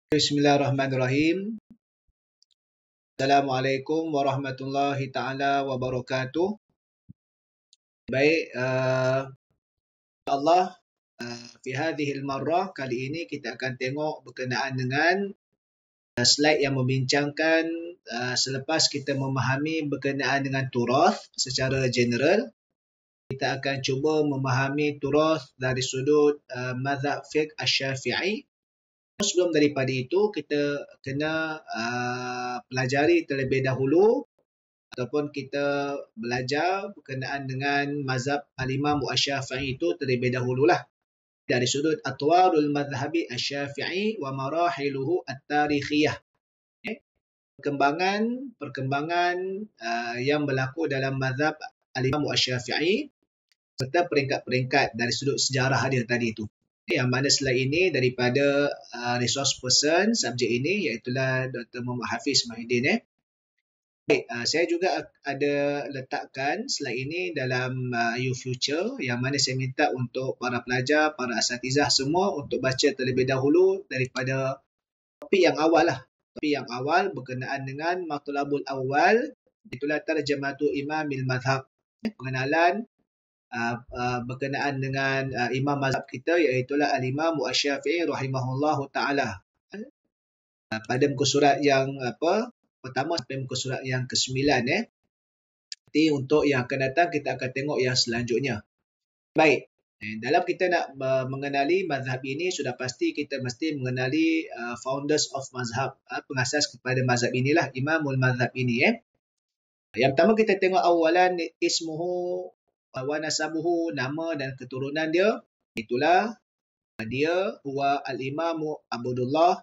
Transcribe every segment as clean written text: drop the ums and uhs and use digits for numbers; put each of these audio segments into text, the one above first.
Bismillahirrahmanirrahim. Assalamualaikum warahmatullahi taala wabarakatuh. Baik, Allah, fi hadhil marrah kali ini kita akan tengok berkenaan dengan slide yang membincangkan selepas kita memahami berkenaan dengan turath secara general, kita akan cuba memahami turath dari sudut mazhab fiqh Asy-Syafi'i. Sebelum daripada itu, kita kena pelajari terlebih dahulu ataupun kita belajar berkenaan dengan mazhab al-Imam Asy-Syafi'i itu terlebih dahululah. Dari sudut atwarul mazhabi Asy-Syafi'i wa marahiluhu at-tarikhiyah. Perkembangan yang berlaku dalam mazhab al-Imam Asy-Syafi'i serta peringkat-peringkat dari sudut sejarah dia tadi itu. Yang mana slide ini daripada resource person subjek ini, iaitulah Dr. Muhammad Hafiz Mahidin. Baik, saya juga ada letakkan slide ini dalam YouFuture, yang mana saya minta untuk para pelajar, para asatizah semua untuk baca terlebih dahulu daripada topik yang awal lah. Topik yang awal berkenaan dengan Matlabul Awal, itulah Tarjamatu Imamil Madhab, pengenalan berkenaan dengan imam mazhab kita, iaitulah al-Imam Asy-Syafi'i rahimahullahu taala. Pada muka surat yang pertama sampai muka surat yang ke-9 Nanti untuk yang akan datang kita akan tengok yang selanjutnya. Baik, dalam kita nak mengenali mazhab ini, sudah pasti kita mesti mengenali founders of mazhab, pengasas kepada mazhab inilah, Imamul Mazhab ini. Yang pertama kita tengok awalan ismuhu wa nasabuhu, nama dan keturunan dia. Itulah dia huwa al-Imam Abdullah,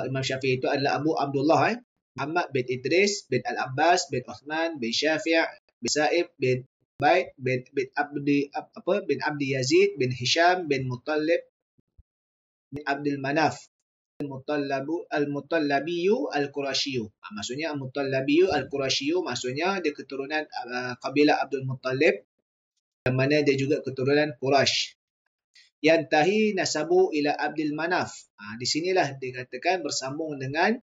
Imam Syafi'i itu adalah Abu Abdullah, Muhammad bin Idris bin Al-Abbas bin Uthman bin Syafi' bin Sa'ib bin Baid bin Abdi Yazid bin Hisham bin Muttalib bin Abdul Manaf Al-Mutallabiyu Al-Qurashiyu. Maksudnya Al-Mutallabiyu Al-Qurashiyu, maksudnya dia keturunan kabilah Abdul Muttalib, yang mana dia juga keturunan Quraisy. Yantahi nasabu ila Abdul Manaf. Di sinilah dikatakan bersambung dengan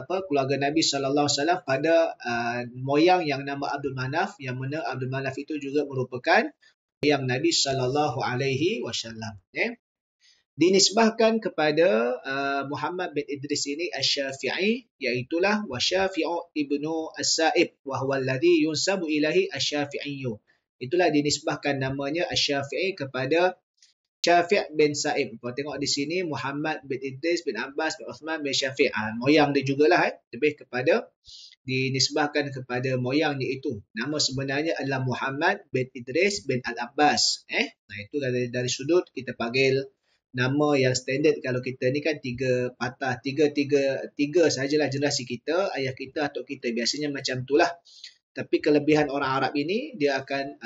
keluarga Nabi sallallahu alaihi wasallam pada moyang yang nama Abdul Manaf, yang mana Abdul Manaf itu juga merupakan moyang Nabi sallallahu alaihi wasallam. Dinisbahkan kepada Muhammad bin Idris ini Asy-Syafi'i, iaitulah wa Syafi'u ibnu As-Sa'ib wa huwa alladhi yunsabu ilahi Asy-Syafi'iyyu. Itulah dinisbahkan namanya Asy-Syafi'i kepada Syafi' bin Sa'ib. Kalau tengok di sini Muhammad bin Idris bin Abbas bin Uthman bin Syafi', moyang dia jugalah, lebih kepada dinisbahkan kepada moyangnya itu. Nama sebenarnya adalah Muhammad bin Idris bin Al-Abbas. Itu dari sudut kita panggil nama yang standard. Kalau kita ni kan tiga patah, tiga sajalah generasi kita, ayah kita, atuk kita, biasanya macam itulah. Tapi kelebihan orang Arab ini, dia akan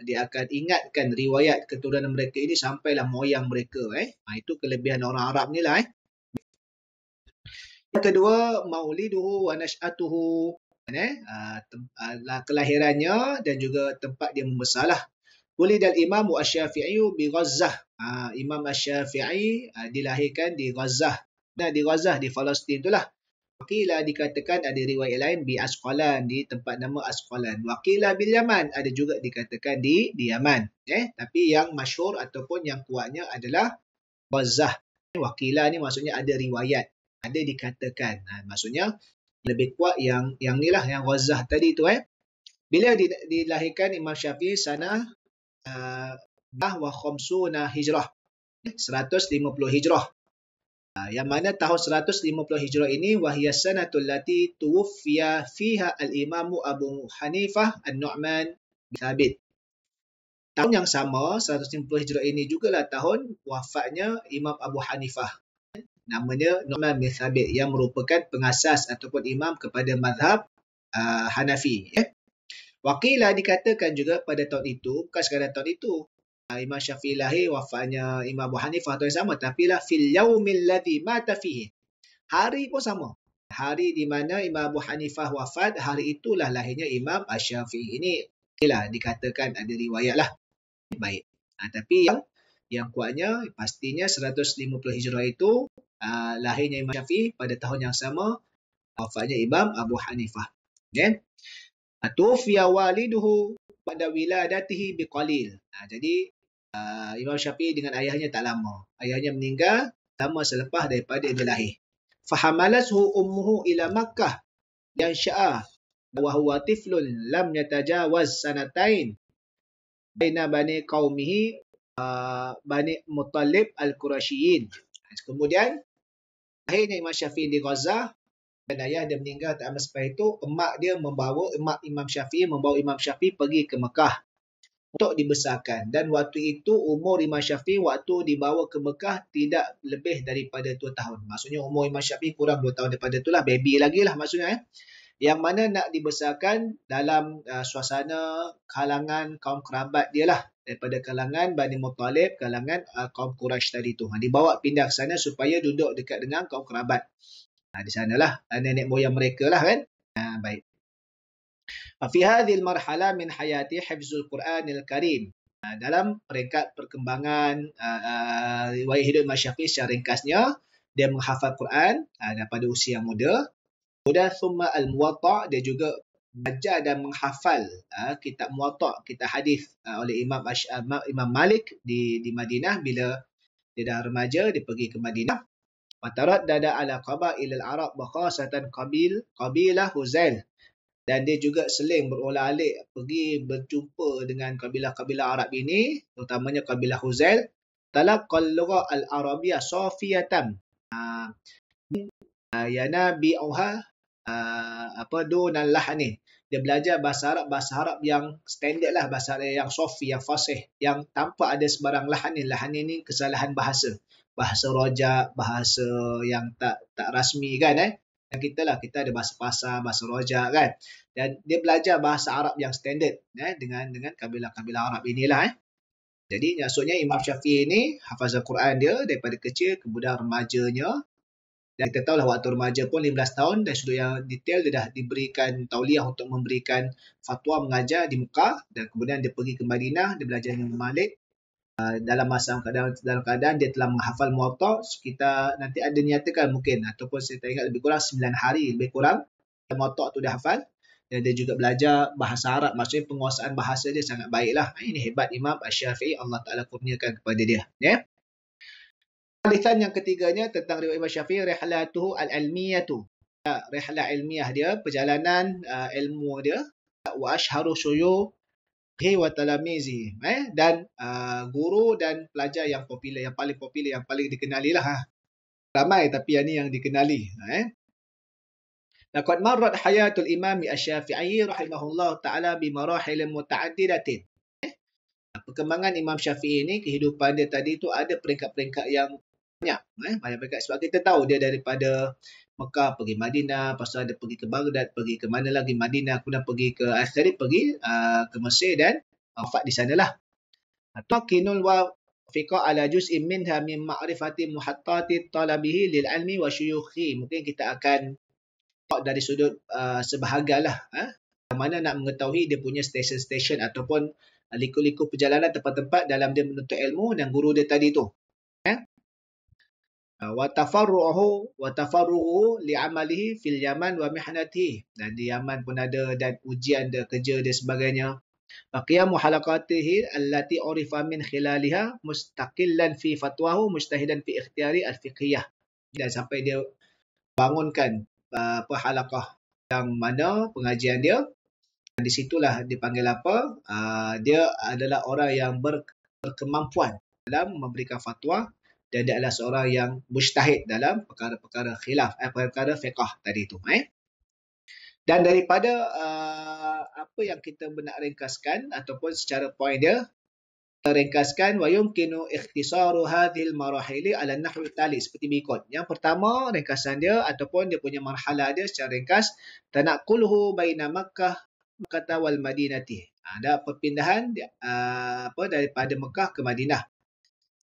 dia akan ingatkan riwayat keturunan mereka ini sampailah moyang mereka. Itu kelebihan orang Arab ni lah. Yang kedua, mauliduhu wa nash'atuhu, kelahirannya dan juga tempat dia membesarlah. Wulidal Imam Asy-Syafi'i bi Ghazzah. Imam Asy-Syafi'i dilahirkan di Ghazzah. Di Ghazzah di Palestin itulah. Wakilah dikatakan ada riwayat lain bi Asqalan, di tempat nama Asqalan. Wakilah bil Yaman, ada juga dikatakan di Yaman. Tapi yang masyhur ataupun yang kuatnya adalah Ghazzah. Wakilah ni maksudnya ada riwayat, ada dikatakan. Maksudnya lebih kuat yang ni lah, yang Ghazzah tadi tu. Bila dilahirkan Imam Syafi'i sanah wa khamsuna hijrah, 150 hijrah. Yang mana tahun 150 hijrah ini wahiyya sanatul lati tuwfiya fiha al-Imam Abu Hanifah An-Nu'man bin Thabit. Tahun yang sama 150 hijrah ini jugalah tahun wafatnya Imam Abu Hanifah, namanya Nu'man bin Thabit, yang merupakan pengasas ataupun imam kepada mazhab Hanafi. Wakilah dikatakan juga pada tahun itu, bukan sekadar tahun itu, Imam Syafi'i lahir, wafatnya Imam Abu Hanifah tahun yang sama, tapi lah fil yaumil ladzi mata fihi. Hari pun sama. Hari di mana Imam Abu Hanifah wafat, hari itulah lahirnya Imam Asy-Syafi'i ini. Inilah dikatakan ada riwayat lah. Baik. Tapi yang kuatnya pastinya 150 Hijrah itu lahirnya Imam Syafi'i pada tahun yang sama wafatnya Imam Abu Hanifah. Okay? Tufiya waliduhu pada wiladatihi biqalil. Jadi Imam Syafi'i dengan ayahnya tak lama. Ayahnya meninggal lama selepas daripada dia lahir. Fahamalathu ummuhu ila Makkah yansha'a wa huwa tiflun lam yatajawaz sanatain baina bani qaumihi Bani Muttalib Al-Qurashiyin. Kemudian akhirnya Imam Syafi'i di Gaza dan ayah dia meninggal tak lama selepas itu, emak Imam Syafi'i membawa Imam Syafi'i pergi ke Mekah untuk dibesarkan. Dan waktu itu umur Imam Syafi'i waktu dibawa ke Mekah tidak lebih daripada 2 tahun. Maksudnya umur Imam Syafi'i kurang 2 tahun daripada itulah, baby lagi lah maksudnya. Yang mana nak dibesarkan dalam suasana kalangan kaum kerabat dia lah. Daripada kalangan Bani Muttalib, kalangan kaum Quraisy tadi tu. Dibawa pindah ke sana supaya duduk dekat dengan kaum kerabat. Di sanalah nenek moyang mereka lah kan. Baik. Fi hadhil marhala min hayati hifzul Quranil Karim. Dalam peringkat perkembangan riwayat hidup Imam Syafi'i secara ringkasnya, dia menghafal Quran pada usia muda. Kemudian thumma al-Muwatta', dia juga belajar dan menghafal kitab Muwatta', kitab hadis oleh Imam Malik di Madinah. Bila dia dah remaja, dia pergi ke Madinah. Matarat dada ala qabail al-Arab wa khasatan qabilah Huzail. Dan dia juga seling berolah-alik pergi berjumpa dengan kabilah-kabilah Arab ini, terutamanya kabilah Huzail. Talaqqal lugha al-Arabiyyah safiyatan yanabi'uha dunal lahni. Dia belajar bahasa Arab yang standard lah, bahasa Arab yang sofi, yang fasih, yang tanpa ada sebarang lahni. Lahni ni kesalahan bahasa rojak, bahasa yang tak rasmi kan. Dan kita ada bahasa pasar, bahasa rojak kan. Dan dia belajar bahasa Arab yang standard dengan kabilah-kabilah Arab inilah. Jadi maksudnya Imam Syafi'i ini hafazan Quran dia daripada kecil, kemudian remajanya. Dan kita tahulah waktu remaja pun 15 tahun dan sudut yang detail dia dah diberikan tauliah untuk memberikan fatwa mengajar di Mekah, dan kemudian dia pergi ke Madinah, dia belajar dengan Malik. Dalam keadaan dia telah menghafal Muwatta' sekitar, nanti ada nyatakan mungkin, ataupun saya tak ingat, lebih kurang 9 hari lebih kurang Muwatta' tu dia hafal. Dan dia juga belajar bahasa Arab, maksudnya penguasaan bahasa dia sangat baiklah. Ini hebat Imam Asy-Syafi'i, Allah Ta'ala kurniakan kepada dia. Hadisan yang ketiganya tentang riwayat Imam Syafi'i, rihlatuhu al-ilmiyatu. Rihlah ilmiah dia, perjalanan ilmu dia. Wa ashharu syuyukhi wa talamizi. Dan guru dan pelajar yang popular, yang paling dikenali lah. Ramai tapi yang ni yang dikenali. Laqad marrat hayatul Imam Asy-Syafi'i rahimahullah ta'ala bi marahil muta'addidatin. Perkembangan Imam Syafi'i ini, kehidupan dia tadi tu ada peringkat-peringkat yang banyak. Banyak peringkat, sebab kita tahu dia daripada Mekah pergi Madinah, lepas tu ada pergi ke Baghdad, pergi ke mana lagi, Madinah, kemudian pergi ke ke Mesir dan wafat di sanalah. Taqinul wa fiqa ala juz'in minha min ma'rifati muhattati talabihi lil ilmi wa syuyukhi. Mungkin kita akan dari sudut sebahagianlah yang mana nak mengetahui dia punya stesen-stesen ataupun liku-liku perjalanan tempat-tempat dalam dia menuntut ilmu dan guru dia tadi tu. Wa tafarruhu li'amalihi fil Yaman wa mihnatihi. Dan di Yaman pun ada, dan ujian dia, kerja dia sebagainya. Baqiyamu halaqatihi allati urifa min khilaliha mustaqillan fi fatwahu mujtahidan fi ikhtiyari al-fiqhiyah. Dan sampai dia bangunkan halaqah yang mana pengajian dia, dan di situlah dipanggil apa? Dia adalah orang yang berkemampuan dalam memberikan fatwa, dan dia adalah seorang yang mujtahid dalam perkara-perkara khilaf, perkara fiqh tadi tu. Dan daripada apa yang kita nak ringkaskan ataupun secara poin dia, ringkaskan wa yumkinu ikhtisaru hadhil marahili ala nahwi tali, seperti berikut. Yang pertama, ringkasan dia ataupun dia punya marhalah dia secara ringkas, tanaquluhu baina Makkah wal Madinati. Ada perpindahan daripada Mekah ke Madinah.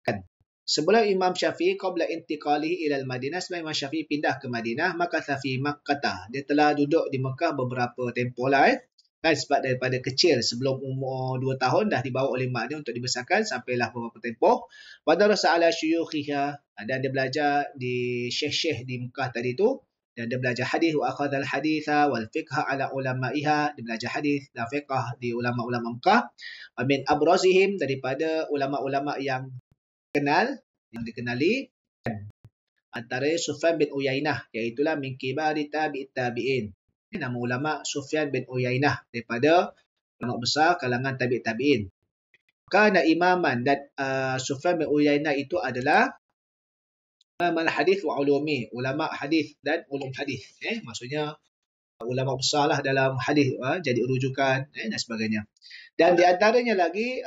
Kan? Sebelum Imam Syafi'i qabla intiqalihi ila al-Madinah, sebelum Imam Syafi'i pindah ke Madinah, maka fi Makkah, dia telah duduk di Mekah beberapa tempoh lah. Kan sebab daripada kecil sebelum umur 2 tahun dah dibawa oleh mak dia untuk dibesarkan sampailah beberapa tempoh. Wa darasa ala syuyukhiha, dan dia belajar di syekh-syekh di Mekah tadi tu, dan dia belajar hadis wa akhadha al-haditha wal fiqha ala ulamaiha, dia belajar hadis dan fiqh di ulama-ulama Mekah. Wa min abrazihim, daripada ulama-ulama yang dikenali antara Sufyan bin Uyainah, iaitu min kibari tabi'in. Ini nama ulama Sufyan bin Uyainah, daripada ulama besar kalangan tabi'in. Kana imaman, dan Sufyan bin Uyainah itu adalah imam al-hadis wa ulumi, ulama hadis dan ulum hadis. Maksudnya ulama besar lah dalam hadis, jadi rujukan dan sebagainya. Dan di antaranya lagi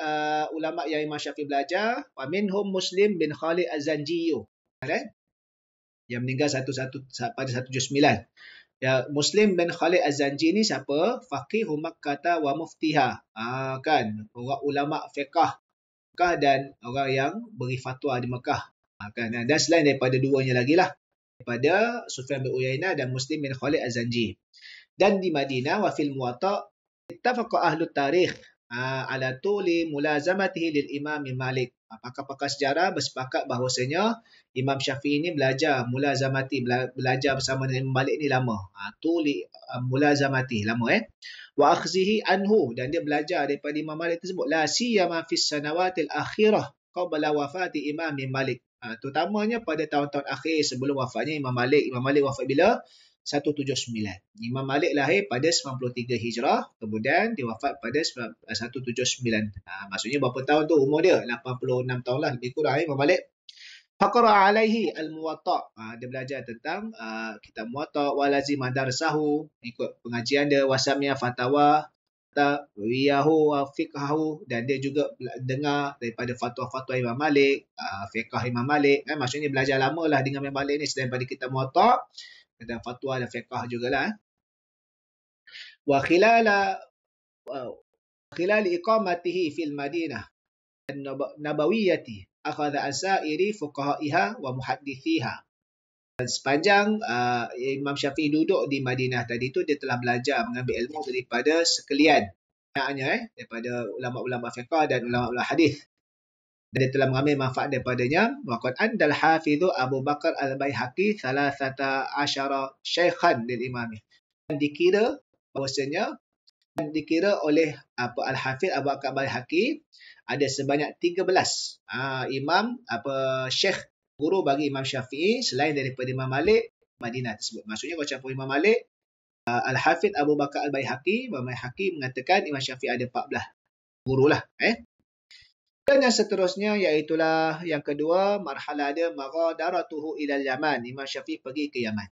ulama yang Imam Syafi'i belajar, wa minhum Muslim bin Khalid Az-Zanji, yang meninggal pada 179. Ya, Muslim bin Khalid Az-Zanji ni siapa? Faqihu Makkah wa muftiha. Kan, orang ulama fiqh Mekah dan orang yang beri fatwa di Mekah. Kan, dan selain daripada duanya lagi lah, daripada Sufyan bin Uyainah dan Muslim bin Khalid Az-Zanji. Dan di Madinah, wa fil Muwatta ittafaqa ahlu tarikh ala tuli mulazamatihi lil Imam Malik. Pakar-pakar sejarah bersepakat bahawasanya Imam Syafi'i ini belajar bersama dengan Imam Malik ni lama. Tuli mulazamati, lama wa akhzihi anhu, dan dia belajar daripada Imam Malik tersebut, la siyama fis sanawatil akhirah qabla wafati Imam Malik. Terutamanya pada tahun-tahun akhir sebelum wafatnya Imam Malik. Imam Malik wafat bila? 179. Imam Malik lahir pada 93 Hijrah, kemudian dia wafat pada 179. Maksudnya berapa tahun tu umur dia? 86 tahun lah, lebih kurang Imam Malik. Faqara alaihi al-Muwatta, dia belajar tentang kitab Muwatta, wa lazim madarsahu, ikut pengajian dia, wasamia fatawa wiyahu wa fiqhahu, dan dia juga dengar daripada fatwa-fatwa Imam Malik, fiqh Imam Malik. Maksudnya belajar lama lah dengan Imam Malik ni, selain daripada kitab Muwatta dan fatwa dan fiqh jugalah. Wa khilal iqamatihi fil Madinah an-nabawiyyati akhadha asairi fuqaha'iha wa muhaddithiha. Dan sepanjang Imam Syafi'i duduk di Madinah tadi tu, dia telah belajar mengambil ilmu daripada sekalian, daripada ulama-ulama fiqh dan ulama-ulama hadis. Dan dia telah mengambil manfaat daripadanya. Waqad andal hafidhu Abu Bakar al-Baihaqi 13 syaikhan lil imami. Dan dikira oleh Al-Hafidh Abu Bakar al-Baihaqi ada sebanyak 13 imam, syekh, guru bagi Imam Syafi'i selain daripada Imam Malik Madinah tersebut. Maksudnya kalau campur Imam Malik, Al-Hafidh Abu Bakar al-Baihaqi mengatakan Imam Syafi'i ada 14 guru lah. Dan yang seterusnya, iaitulah yang kedua, marhalah dia maghadaratuhu ilal Yaman. Imam Syafi'i pergi ke Yaman.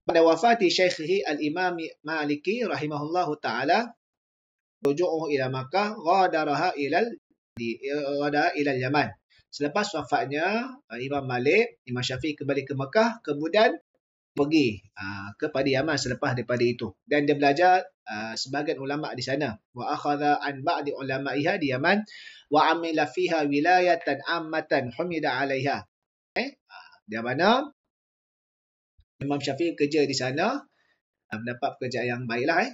Pada wafati Syaikhihi al-Imam Maliki rahimahullahu ta'ala, ruju'uhu ila Makkah, ghadaraha ilal Yaman. Selepas wafatnya Imam Malik, Imam Syafi'i kembali ke Makkah, kemudian pergi kepada Yaman selepas daripada itu. Dan dia belajar sebahagian ulama di sana. Wa akhadha an ba'di ulama'iha di Yaman wa amila fiha wilayatan ammatan humida 'alaiha. Di mana Imam Syafi'i kerja di sana, mendapat pekerjaan yang baiklah.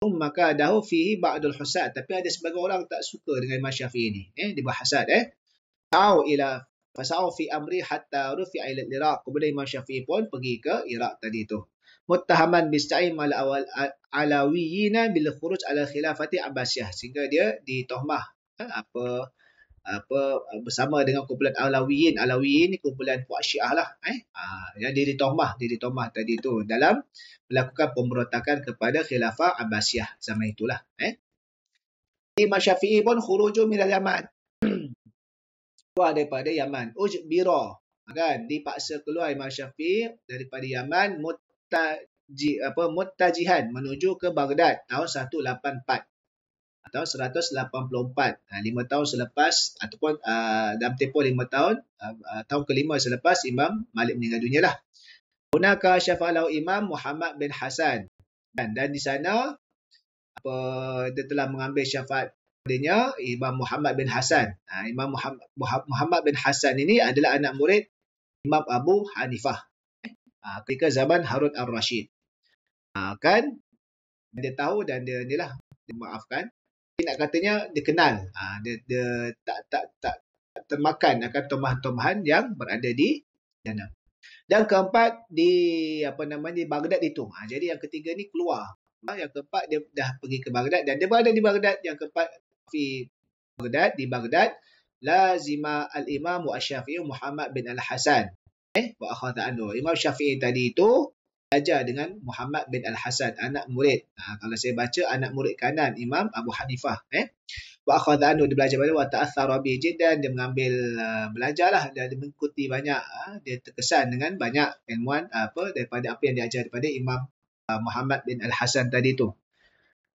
Maka dahu fihi ba'dul husad, tapi ada sebagian orang tak suka dengan Imam Syafi'i ni, dia berhasad. Fasa'u fi amri hatta rufi'a ila Iraq. Kemudian Imam Syafi'i pun pergi ke Iraq tadi tu. Muttahaman bista'im al-alawiyina bil khuruj ala khilafati Abbasiyah, sehingga dia ditohmah bersama dengan kumpulan Alawiyin. Alawiyin ni kumpulan puak Syiah lah. Yang dia ditohmah tadi tu dalam melakukan pemberontakan kepada khilafah Abbasiyah zaman itulah. Imam Syafi'i pun khuruju minal Yaman, keluar daripada Yaman. Ujbira, kan, dipaksa keluar Imam Syafi'i daripada Yaman, muttajihan menuju ke Baghdad tahun 184 atau 184, 5 tahun selepas, ataupun dalam tempoh 5 tahun, tahun ke-5 selepas Imam Malik meninggal dunia lah. Hunaka syafa'alahu Imam Muhammad bin Hasan, dan di sana dia telah mengambil syafaat padanya Imam Muhammad bin Hasan. Imam Muhammad bin Hasan ini adalah anak murid Imam Abu Hanifah ketika zaman Harun al-Rashid. Kan, Dia tahu dan dia inilah dia maafkan. Dia nak katanya dia kenal. Dia tak termakan akan tomahan-tomahan yang berada di sana. Dan keempat di di Baghdad itu. Jadi yang ketiga ni keluar. Yang keempat dia dah pergi ke Baghdad dan dia berada di Baghdad. Yang keempat di Baghdad lazima al-Imam Asy-Syafi'i Muhammad bin Al-Hasan. Wa akhadha anhu. Imam Syafi'i tadi itu belajar dengan Muhammad bin Al-Hasan, anak murid. Kalau saya baca anak murid kanan Imam Abu Hanifah. Wa akhadha anhu, dia belajar pada wa ta'athara bi jiddan, dia mengambil belajarlah dan dia mengikuti banyak, dia terkesan dengan banyak ilmuan daripada apa yang diajar daripada Imam Muhammad bin Al-Hasan tadi tu.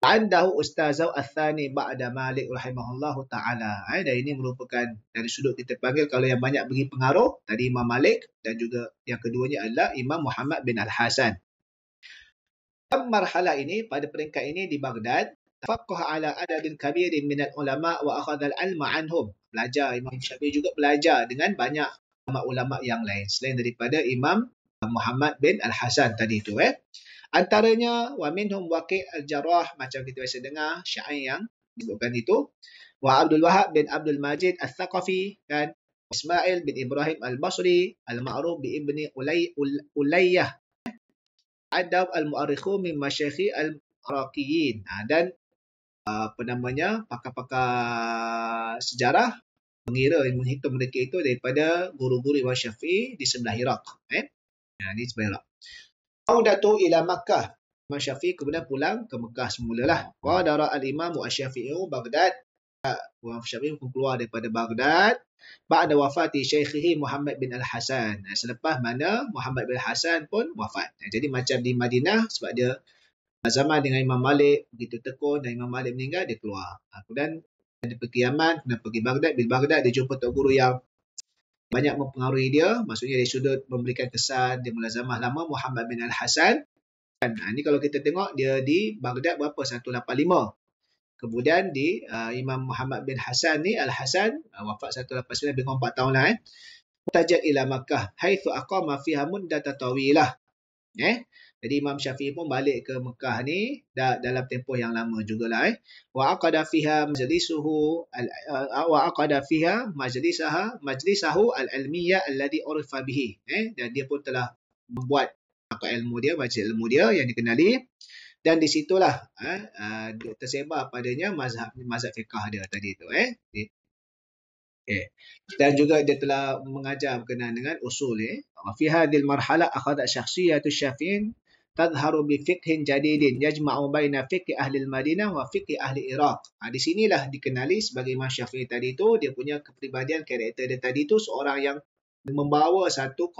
Andahu ustazau athani ba'da Malik rahimahullahu ta'ala. Dan ini merupakan dari sudut kita panggil kalau yang banyak bagi pengaruh tadi Imam Malik dan juga yang keduanya adalah Imam Muhammad bin Al-Hasan. Dalam marhalah ini, pada peringkat ini di Baghdad, tafaqaha ala adadin kabirin minal ulama wa akhadha al-ilma anhum. Belajar, Imam Syafi'i juga belajar dengan banyak ulama-ulama yang lain selain daripada Imam Muhammad bin Al-Hasan tadi itu. Antaranya wa minhum Waqi' al-Jarrah, macam kita biasa dengar syair yang disebutkan itu, wa Abdul Wahab bin Abdul Majid al-Thaqafi dan Ismail bin Ibrahim al-Basri, al-Ma'ruf bi Ibni Ulayyah, Adab al-Mu'arrikhu min Masyayikhi al-Iraqiyin. Dan pakar-pakar sejarah menghitung mereka itu daripada guru-guru Imam Syafi'i di sebelah Iraq. Di sebelah Iraq. Audatu ila Makkah. Imam Syafi'i kemudian pulang ke Mekah semulalah. Qadara al-Imam Asy-Syafi'i Baghdad. Imam Syafi'i pun keluar daripada Baghdad ba'da wafati syaikhihi Muhammad bin Al-Hasan. Selepas mana Muhammad bin Al-Hasan pun wafat. Jadi macam di Madinah, sebab dia zaman dengan Imam Malik begitu tekun dan Imam Malik meninggal, dia keluar. Kemudian dia pergi Yaman, kemudian pergi Baghdad. Di Baghdad dia jumpa tok guru yang banyak mempengaruhi dia, maksudnya dari sudut memberikan kesan dia mulazamah lama Muhammad bin Al-Hasan. Dan ini kalau kita tengok dia di Baghdad berapa, 185. Kemudian di Imam Muhammad bin Hasan ni Al-Hasan wafat 189, lebih kurang 4 tahun lah. Mutajat ila Makkah haitsu aqama fiha muddatan tawilah. Jadi Imam Syafi'i pun balik ke Mekah ni dalam tempoh yang lama jugalah. Wa aqada fiha majlisahu al-ilmiyah alladhi urifa bihi. Dan dia pun telah membuat ilmu dia, majlis ilmu dia yang dikenali, dan di situlah tersebar padanya mazhab fiqh dia tadi tu. Dan juga dia telah mengajar berkenaan dengan usul. Fi hadhil marhalah akhadha syakhsiyatu Syafi'in tadhharu bi fiqhin jadidin yajma'u baina fiqh ahli al-Madinah wa fiqh ahli Iraq. Di sinilah dikenali sebagai Imam Syafi'i tadi tu, dia punya kepribadian, karakter dia tadi tu seorang yang membawa satu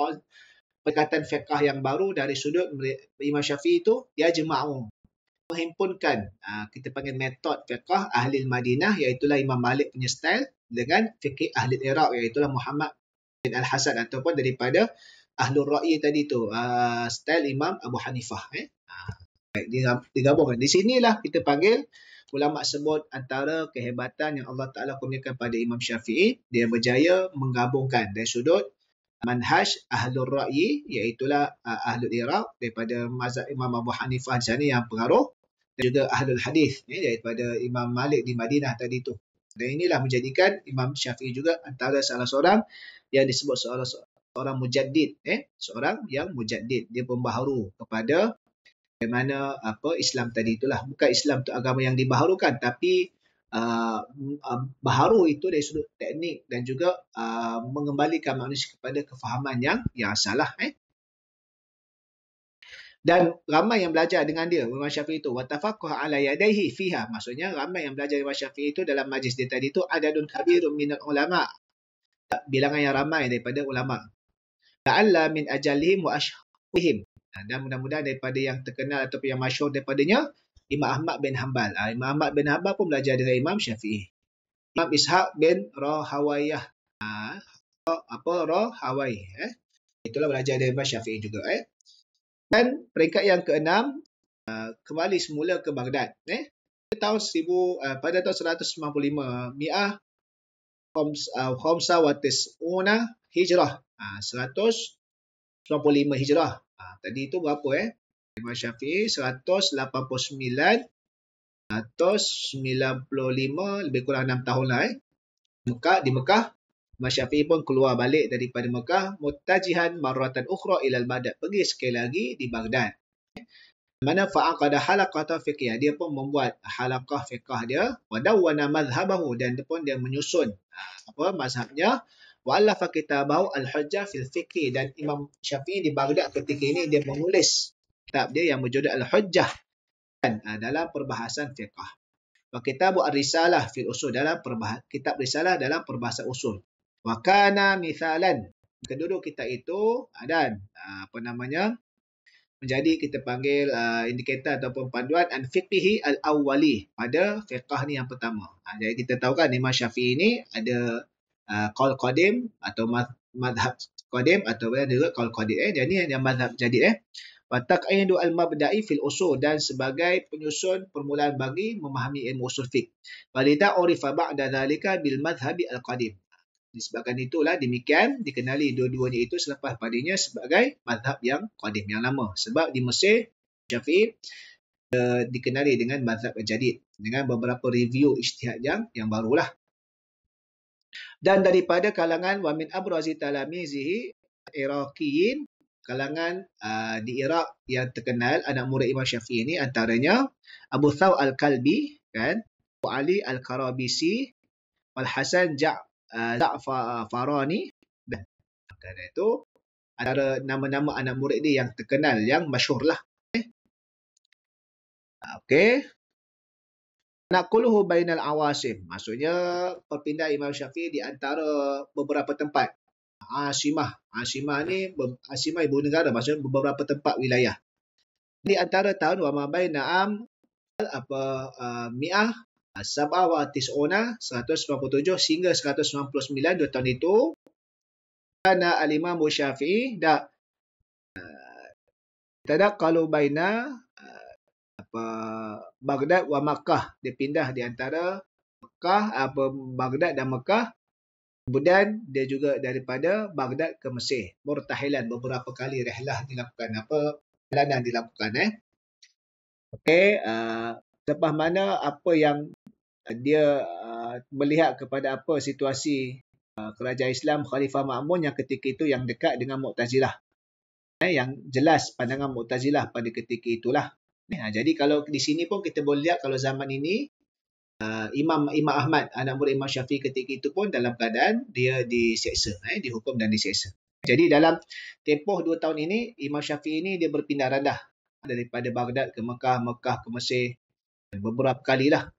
perkataan fiqh yang baru dari sudut Imam Syafi'i itu, yajma'u, menghimpunkan kita panggil metod fiqh ahli al-Madinah, iaitulah Imam Malik punya style, dengan fiqh ahli Iraq, iaitulah Muhammad bin Al-Hasan ataupun daripada Ahlul Ra'yi tadi tu, style Imam Abu Hanifah. Digabungkan. Di sinilah kita panggil, ulama sebut antara kehebatan yang Allah Ta'ala kurniakan pada Imam Syafi'i, dia berjaya menggabungkan dari sudut manhaj Ahlul Ra'yi, iaitulah Ahlul Iraq daripada mazhab Imam Abu Hanifah di sana yang pengaruh, dan juga Ahlul Hadis daripada Imam Malik di Madinah tadi tu. Dan inilah menjadikan Imam Syafi'i juga antara salah seorang yang disebut seorang mujaddid, seorang yang mujaddid, dia pembaharu kepada bagaimana Islam tadi itulah. Bukan Islam tu agama yang dibaharukan, tapi baharu itu dari sudut teknik dan juga mengembalikan manusia kepada kefahaman yang salah. Dan ramai yang belajar dengan dia, Imam Syafi'i itu, wa tafaqaha ala yadayhi fiha, maksudnya ramai yang belajar Imam Syafi'i itu dalam majlis dia tadi itu, adadun kabirun minal ulama, bilangan yang ramai daripada ulama. La'alla min ajalihim wa ashhurihim, dan mudah-mudahan daripada yang terkenal ataupun yang masyhur daripadanya Imam Ahmad bin Hanbal. Imam Ahmad bin Hanbal pun belajar dengan Imam Syafi'i. Imam Ishaq bin Rahawayah, Rahawai, itulah belajar dari Imam Syafi'i juga. Dan peringkat yang keenam, kembali semula ke Baghdad. Pada tahun 195 Mi'ah Khamsa wa Tis'una Hijrah, 195 Hijrah. Tadi itu berapa? Imam Syafi'i 189, 195, lebih kurang 6 tahun lah. Di Mekah, Imam Syafi'i pun keluar balik daripada Mekah, muttajihan marratan ukhra ilal Baghdad, pergi sekali lagi di Baghdad. Mana fa'aqada halaqata fiqhiyah, dia pun membuat halaqah fiqh dia, wa dawwana madhhabahu, dan dia menyusun mazhabnya, wa allafa kitabahu al-hujjah fil fiqh, dan Imam Syafi'i di Baghdad ketika ini dia menulis kitab dia yang berjudul al-hujjah dalam perbahasan fiqh. Wa kitabu ar-risalah fil usul, dalam kitab risalah dalam perbahasan usul. Wa kana mithalan, kedua kita itu dan menjadi kita panggil indikator ataupun panduan an fiqhi al-awwali, pada fiqh ni yang pertama. Jadi kita tahu kan Imam Syafi'i ni ada qaul qadim atau madhab qadim atau juga qaul qadim. Jadi yang madhab jadid wa taq'idu al-mabda'i fil usul, dan sebagai penyusun permulaan bagi memahami ilmu usul fiqh. Walidha urifa ba'da dhalika bil madhhabi al-qadim. Disebabkan itulah demikian dikenali dua-duanya itu selepas padanya sebagai mazhab yang qadim, yang lama. Sebab di Mesir, Syafi'i dikenali dengan mazhab jadid, dengan beberapa review ijtihad yang barulah. Dan daripada kalangan wa min abrazi talamizihi Iraqiyin, kalangan di Iraq yang terkenal anak murid Imam Syafi'i ini antaranya Abu Thaw al-Kalbi, kan, Abu Ali al-Karabisi, wal Hasan Za'farani, dan itu antara nama-nama anak murid dia yang terkenal, yang masyhur lah. Okey. Naquluhu bainal awasim, maksudnya perpindah Imam Syafi'i di antara beberapa tempat. Asimah ni, Asimah ibu negara, maksudnya beberapa tempat wilayah. Di antara tahun wa ma baina mi'ah Sab'ah wa tis'una 197 hingga 199, 2 tahun itu kana al-Imam Syafi'i tadaqqalu baina Baghdad wa Makkah, dia pindah di antara Baghdad dan Makkah. Kemudian dia juga daripada Baghdad ke Mesir, murtahilan, beberapa kali rihlah dilakukan, perjalanan dilakukan. Okey, lepas mana apa yang dia melihat kepada apa situasi kerajaan Islam Khalifah Ma'mun yang ketika itu yang dekat dengan Mu'tazilah, yang jelas pandangan Mu'tazilah pada ketika itulah. Jadi kalau di sini pun kita boleh lihat kalau zaman ini Imam Ahmad, anak murid Imam Syafi'i ketika itu pun dalam keadaan dia diseksa, dihukum dan diseksa. Jadi dalam tempoh 2 tahun ini Imam Syafi'i ini dia berpindah randah daripada Baghdad ke Mekah, Mekah ke Mesir, beberapa kalilah.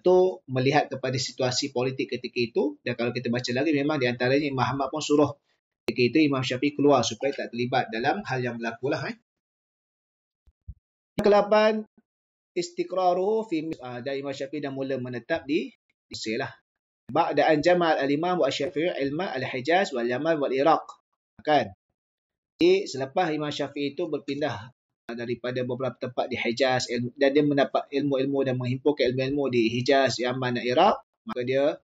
Itu melihat kepada situasi politik ketika itu, dan kalau kita baca lagi memang di antaranya Imam Ahmad pun suruh ketika itu Imam Syafi'i keluar supaya tak terlibat dalam hal yang berlaku lah. Ke-8, istiqraruhu fi dan Imam Syafi'i dah mula menetap di Mesir lah. Ba'da an jama'a al-Imam Syafi'i ilma al-Hijaz wal Yaman wal Iraq. Kan? Jadi selepas Imam Syafi'i itu berpindah daripada beberapa tempat di Hijaz dan dia mendapat ilmu-ilmu dan menghimpunkan ilmu-ilmu di Hijaz, Yaman dan Iraq, maka dia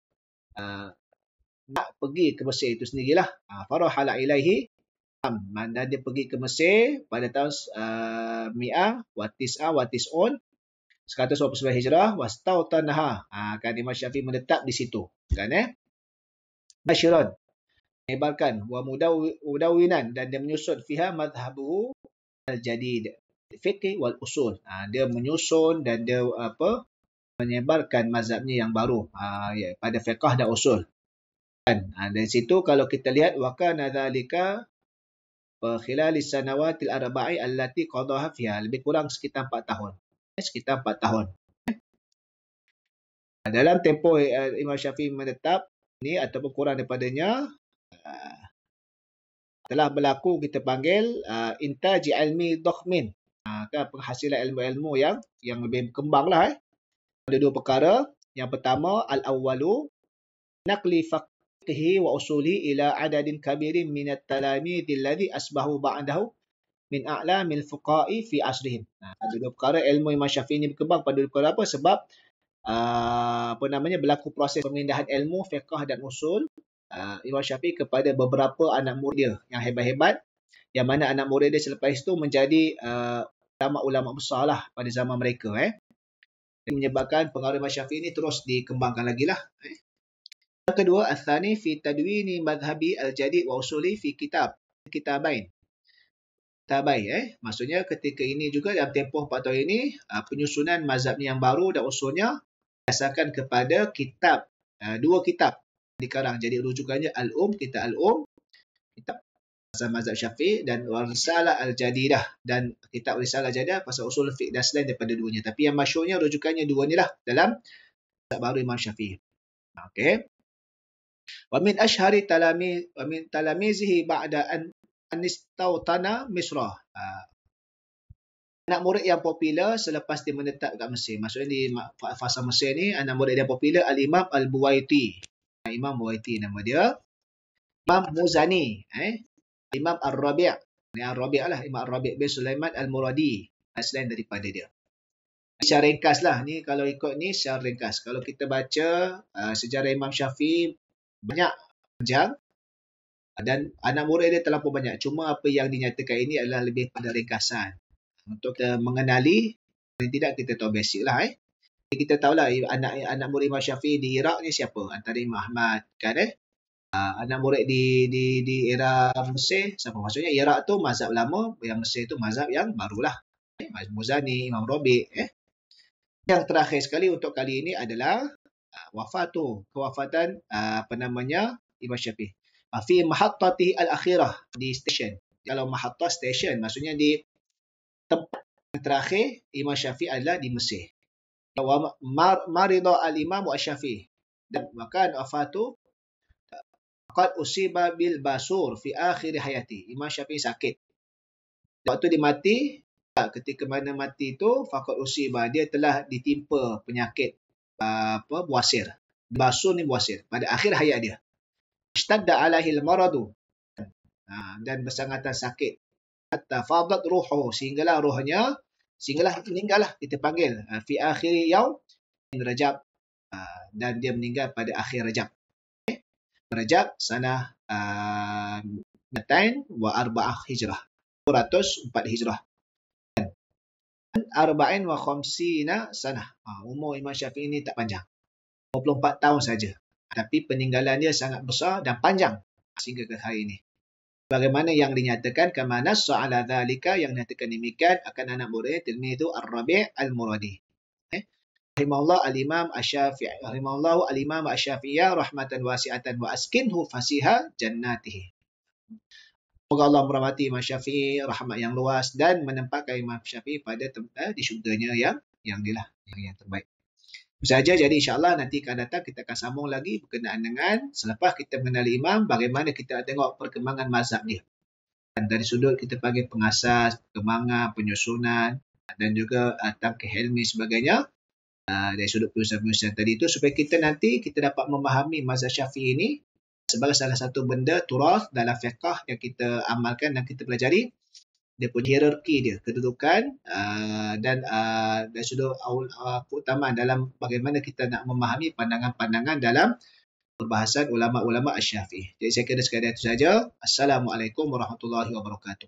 nak pergi ke Mesir itu sendirilah. Farahala ilaihi, dan dia pergi ke Mesir pada tahun mi'ah wa tis'ah wa tis'un 129 Hijrah, wastautanaha, kan Imam Syafi'i menetap di situ, kan Bashiran, menyebarkan, wa mudawinan, dan dia menyusun fiha madhhabuhu al-jadid fiqh wal usul. Dia menyusun dan dia menyebarkan mazhabnya yang baru pada fiqh dan usul. Dan dari situ kalau kita lihat wa kana dzalika khilalis sanawatil arba'i allati qadaha fiha, lebih kurang sekitar 4 tahun. Sekitar 4 tahun. Dalam tempoh Imam Syafi'i menetap ni ataupun kurang daripadanya, telah berlaku kita panggil intaj ilmi dhakhmin, penghasilan ilmu-ilmu yang lebih berkembang lah. Ada 2 perkara. Yang pertama, al-awwalu naqli fiqhi wa usuli ila adadin kabirin minat talamid alladhi asbahu ba'dahu min a'lamil fuqa'i fi asrihim. Ada 2 perkara ilmu Imam Syafi'i ini berkembang pada perkara apa? Sebab berlaku proses pemindahan ilmu fiqh dan usul Imam Syafi'i kepada beberapa anak murid dia yang hebat-hebat Yang mana anak murid dia selepas itu menjadi ulama-ulama besar lah pada zaman mereka. Ini menyebabkan pengaruh Imam Syafi'i ini terus dikembangkan lagi lah. Yang kedua, al-thani fi tadwini madhabi al-jadid wa usuli fi kitabain. Maksudnya ketika ini juga dalam tempoh 4 tahun ini, penyusunan mazhab yang baru dan usulnya berdasarkan kepada dua kitab dikarang. Jadi rujukannya kitab Al-Um, kitab pasal mazhab Syafi'i, dan Risalah Al-Jadidah, dan kitab Risalah Al-Jadidah pasal usul fiqh dan selain daripada duanya. Tapi yang masyhurnya rujukannya dua ni lah dalam mazhab baru Imam Syafi'i. Okey. Wa min ashhari talamizihi ba'da an istawtana Misra. Anak murid yang popular selepas dia menetap kat Mesir. Maksudnya di fasa Mesir ni, anak murid yang popular Al-Imam Al-Buwaiti. Imam Buwaiti nama dia. Imam Muzani. Imam Ar-Rabi'. Ar-Rabi' lah. Imam Ar-Rabi' bin Sulaiman Al-Muradi. Selain daripada dia. Secara ringkas lah. Ni kalau ikut ni secara ringkas. Kalau kita baca sejarah Imam Syafi'i, banyak panjang. Dan anak murid dia terlalu banyak. Cuma apa yang dinyatakan ini adalah lebih pada ringkasan. Untuk kita mengenali, paling tidak kita tahu basic lah. Kita tahulah anak murid Imam Syafi'i di Iraq ni siapa? Antara Imam Ahmad, kan anak murid di era Mesir, siapa? Maksudnya Iraq tu mazhab lama, yang Mesir tu mazhab yang barulah. Muzani, Imam Rabi'. Yang terakhir sekali untuk kali ini adalah kewafatan Imam Syafi'i. Fi mahattati al-akhirah, di stesen. Kalau mahattah stesen, maksudnya di tempat yang terakhir Imam Syafi'i adalah di Mesir. Marida al-Imam Asy-Syafi'i, dan maka wafatu qad usiba bil basur fi akhir hayati. Imam Syafi'i sakit. Waktu dia mati, ketika mana mati itu faqad usiba, dia telah ditimpa penyakit buasir. Basur ni buasir pada akhir hayat dia. Ishtadda alaihil maradu, dan bersangatan sakit. Hatta fadat ruhuhu, sehinggalah meninggallah, kita panggil fi akhir yaum Rajab, dan dia meninggal pada akhir Rajab. Rajab sanah 204 Hijrah, 204 Hijrah. Arba'in wa khamsina sanah. Umur Imam Syafi'i ini tak panjang, 24 tahun saja. Tapi peninggalan dia sangat besar dan panjang sehingga ke hari ini. Bagaimana yang dinyatakan kama nassa ala dzalika, yang dinyatakan demikian akan anak murid tilmizu Ar-Rabi' Al-Muradi. Rahimahullah al-Imam Asy-Syafi'i, rahimahullah al-Imam Asy-Syafi'i rahmatan wasi'atan wa askinhu fasiha jannatihi. Semoga Allah merahmati Imam Syafi'i rahmat yang luas dan menempatkan Imam Syafi'i pada tempat di syurganya yang terbaik. Itu saja. Jadi insya-Allah nanti akan datang kita akan sambung lagi berkenaan dengan selepas kita mengenali imam, bagaimana kita tengok perkembangan mazhab dia. Dan dari sudut kita panggil pengasas, perkembangan, penyusunan dan juga tangkih ilmi sebagainya. Dari sudut penyusunan tadi itu, supaya kita nanti kita dapat memahami mazhab Syafi'i ini sebagai salah satu benda turas dalam fiqh yang kita amalkan dan kita pelajari. Dia punya hierarki dia, kedudukan dan dari sudut keutamaan dalam bagaimana kita nak memahami pandangan-pandangan dalam perbahasan ulama-ulama Asy-Syafi'i. Jadi saya kira sekadar itu saja. Assalamualaikum warahmatullahi wabarakatuh.